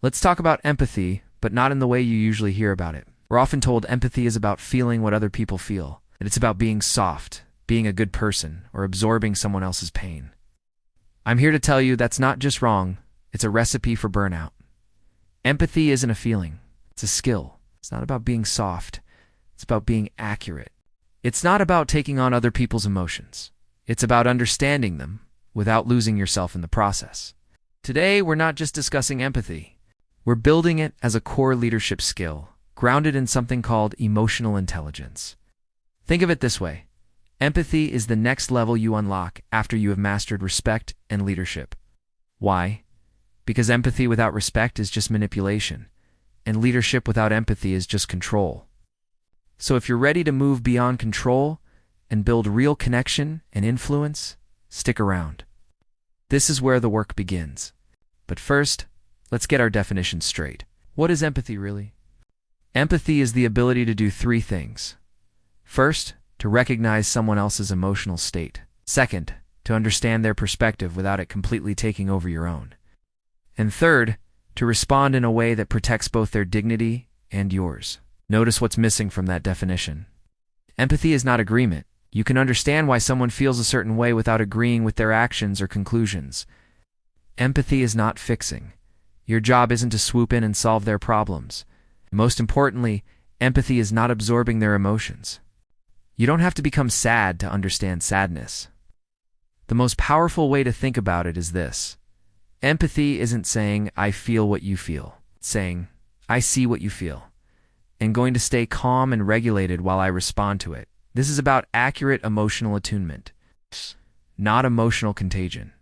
Let's talk about empathy, but not in the way you usually hear about it. We're often told empathy is about feeling what other people feel, that it's about being soft, being a good person, or absorbing someone else's pain. I'm here to tell you that's not just wrong, it's a recipe for burnout. Empathy isn't a feeling, it's a skill. It's not about being soft, it's about being accurate. It's not about taking on other people's emotions. It's about understanding them without losing yourself in the process. Today, we're not just discussing empathy. We're building it as a core leadership skill, grounded in something called emotional intelligence. Think of it this way. Empathy is the next level you unlock after you have mastered respect and leadership. Why? Because empathy without respect is just manipulation, and leadership without empathy is just control. So if you're ready to move beyond control and build real connection and influence, stick around. This is where the work begins. But first, let's get our definition straight. What is empathy really? Empathy is the ability to do three things. First, to recognize someone else's emotional state. Second, to understand their perspective without it completely taking over your own. And third, to respond in a way that protects both their dignity and yours. Notice what's missing from that definition. Empathy is not agreement. You can understand why someone feels a certain way without agreeing with their actions or conclusions. Empathy is not fixing. Your job isn't to swoop in and solve their problems. Most importantly, empathy is not absorbing their emotions. You don't have to become sad to understand sadness. The most powerful way to think about it is this. Empathy isn't saying, I feel what you feel. It's saying, I see what you feel, and going to stay calm and regulated while I respond to it. This is about accurate emotional attunement, not emotional contagion.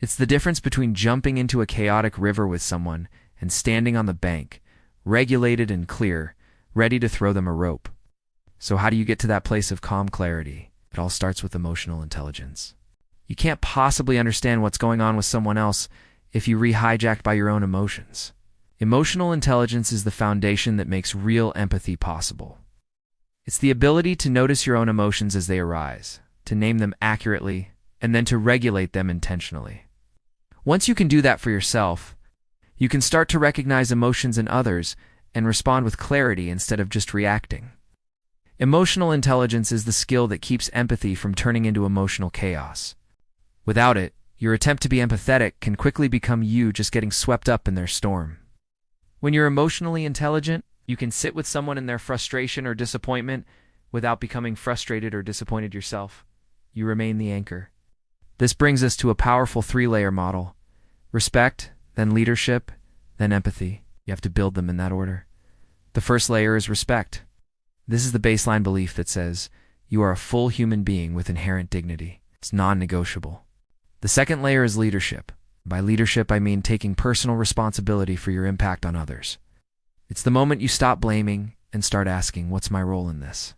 It's the difference between jumping into a chaotic river with someone and standing on the bank, regulated and clear, ready to throw them a rope. So how do you get to that place of calm clarity? It all starts with emotional intelligence. You can't possibly understand what's going on with someone else if you're hijacked by your own emotions. Emotional intelligence is the foundation that makes real empathy possible. It's the ability to notice your own emotions as they arise, to name them accurately, and then to regulate them intentionally. Once you can do that for yourself, you can start to recognize emotions in others and respond with clarity instead of just reacting. Emotional intelligence is the skill that keeps empathy from turning into emotional chaos. Without it, your attempt to be empathetic can quickly become you just getting swept up in their storm. When you're emotionally intelligent, you can sit with someone in their frustration or disappointment without becoming frustrated or disappointed yourself. You remain the anchor. This brings us to a powerful three-layer model. Respect, then leadership, then empathy. You have to build them in that order. The first layer is respect. This is the baseline belief that says, you are a full human being with inherent dignity. It's non-negotiable. The second layer is leadership. By leadership, I mean taking personal responsibility for your impact on others. It's the moment you stop blaming and start asking, what's my role in this?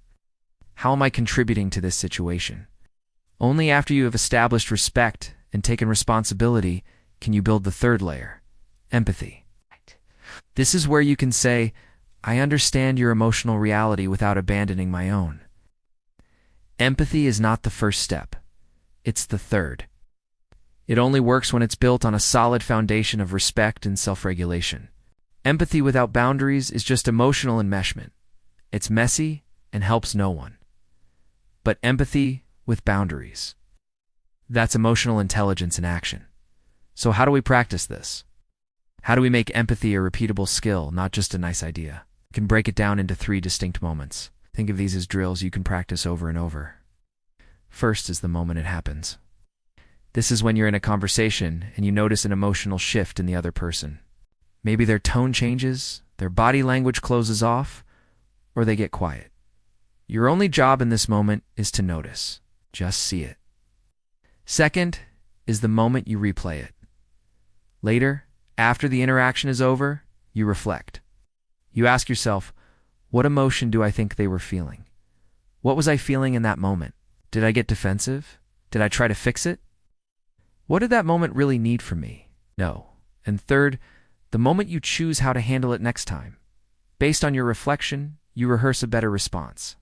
How am I contributing to this situation? Only after you have established respect and taken responsibility can you build the third layer, empathy. This is where you can say, I understand your emotional reality without abandoning my own. Empathy is not the first step. It's the third. It only works when it's built on a solid foundation of respect and self-regulation. Empathy without boundaries is just emotional enmeshment. It's messy and helps no one. But empathy with boundaries, that's emotional intelligence in action. So how do we practice this? How do we make empathy a repeatable skill, not just a nice idea? You can break it down into three distinct moments. Think of these as drills you can practice over and over. First is the moment it happens. This is when you're in a conversation and you notice an emotional shift in the other person. Maybe their tone changes, their body language closes off, or they get quiet. Your only job in this moment is to notice. Just see it. Second is the moment you replay it. Later, after the interaction is over, you reflect. You ask yourself, what emotion do I think they were feeling? What was I feeling in that moment? Did I get defensive? Did I try to fix it? What did that moment really need from me? No. And third, the moment you choose how to handle it next time. Based on your reflection, you rehearse a better response.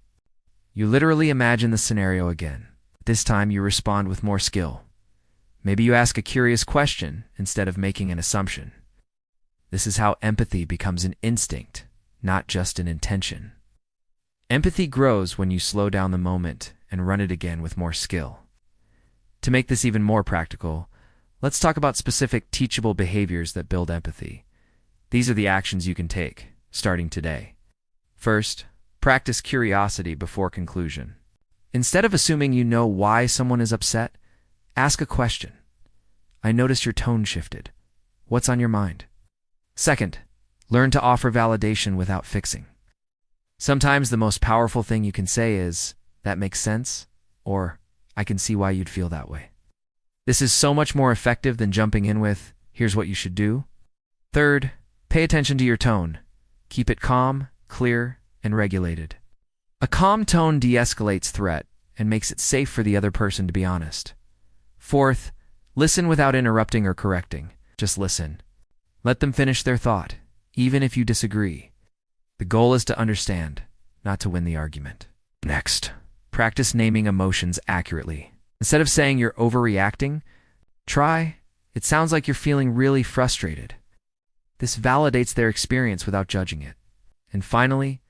You literally imagine the scenario again. This time you respond with more skill. Maybe you ask a curious question instead of making an assumption. This is how empathy becomes an instinct, not just an intention. Empathy grows when you slow down the moment and run it again with more skill. To make this even more practical, let's talk about specific teachable behaviors that build empathy. These are the actions you can take, starting today. First, practice curiosity before conclusion. Instead of assuming you know why someone is upset, ask a question. I noticed your tone shifted. What's on your mind? Second, learn to offer validation without fixing. Sometimes the most powerful thing you can say is, "That makes sense," or "I can see why you'd feel that way." This is so much more effective than jumping in with, "Here's what you should do." Third, pay attention to your tone. Keep it calm, clear, and regulated. A calm tone de-escalates threat and makes it safe for the other person to be honest. Fourth, listen without interrupting or correcting. Just listen. Let them finish their thought, even if you disagree. The goal is to understand, not to win the argument. Next, practice naming emotions accurately. Instead of saying you're overreacting, try, "It sounds like you're feeling really frustrated." This validates their experience without judging it. And finally,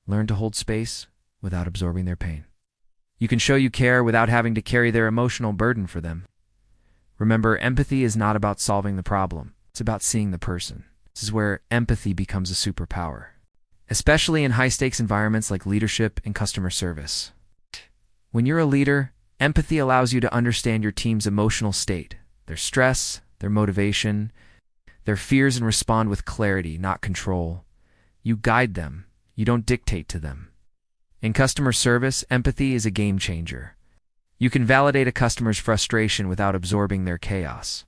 learn to hold space without absorbing their pain. You can show you care without having to carry their emotional burden for them. Remember, empathy is not about solving the problem. It's about seeing the person. This is where empathy becomes a superpower, especially in high-stakes environments like leadership and customer service. When you're a leader, empathy allows you to understand your team's emotional state, their stress, their motivation, their fears, and respond with clarity, not control. You guide them. You don't dictate to them. In customer service, empathy is a game changer. You can validate a customer's frustration without absorbing their chaos.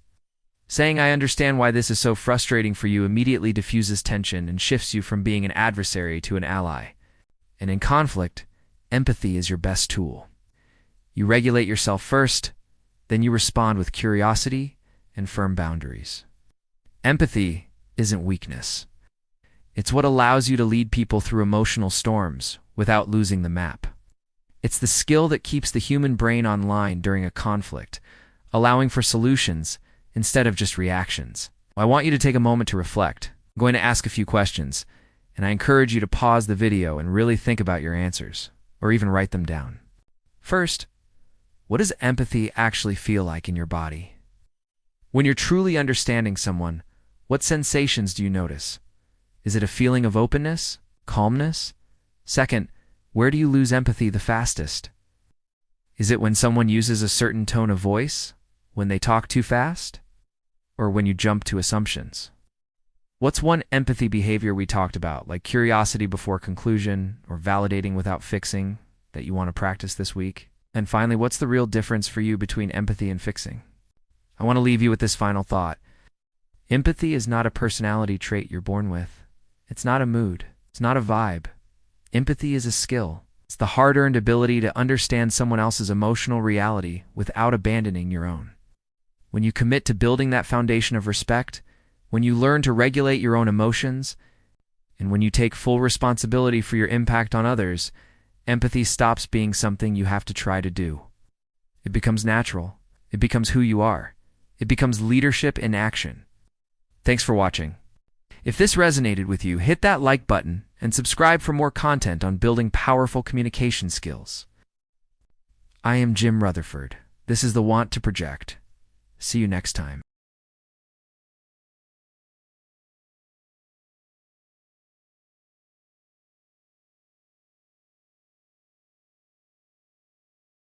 Saying, "I understand why this is so frustrating for you," immediately diffuses tension and shifts you from being an adversary to an ally. And in conflict, empathy is your best tool. You regulate yourself first, then you respond with curiosity and firm boundaries. Empathy isn't weakness. It's what allows you to lead people through emotional storms without losing the map. It's the skill that keeps the human brain online during a conflict, allowing for solutions instead of just reactions. I want you to take a moment to reflect. I'm going to ask a few questions, and I encourage you to pause the video and really think about your answers, or even write them down. First, what does empathy actually feel like in your body? When you're truly understanding someone, what sensations do you notice? Is it a feeling of openness, calmness? Second, where do you lose empathy the fastest? Is it when someone uses a certain tone of voice? When they talk too fast? Or when you jump to assumptions? What's one empathy behavior we talked about, like curiosity before conclusion or validating without fixing, that you want to practice this week? And finally, what's the real difference for you between empathy and fixing? I want to leave you with this final thought. Empathy is not a personality trait you're born with. It's not a mood. It's not a vibe. Empathy is a skill. It's the hard-earned ability to understand someone else's emotional reality without abandoning your own. When you commit to building that foundation of respect, when you learn to regulate your own emotions, and when you take full responsibility for your impact on others, empathy stops being something you have to try to do. It becomes natural. It becomes who you are. It becomes leadership in action. Thanks for watching. If this resonated with you, hit that like button and subscribe for more content on building powerful communication skills. I am Jim Rutherford. This is the Want to Project. See you next time.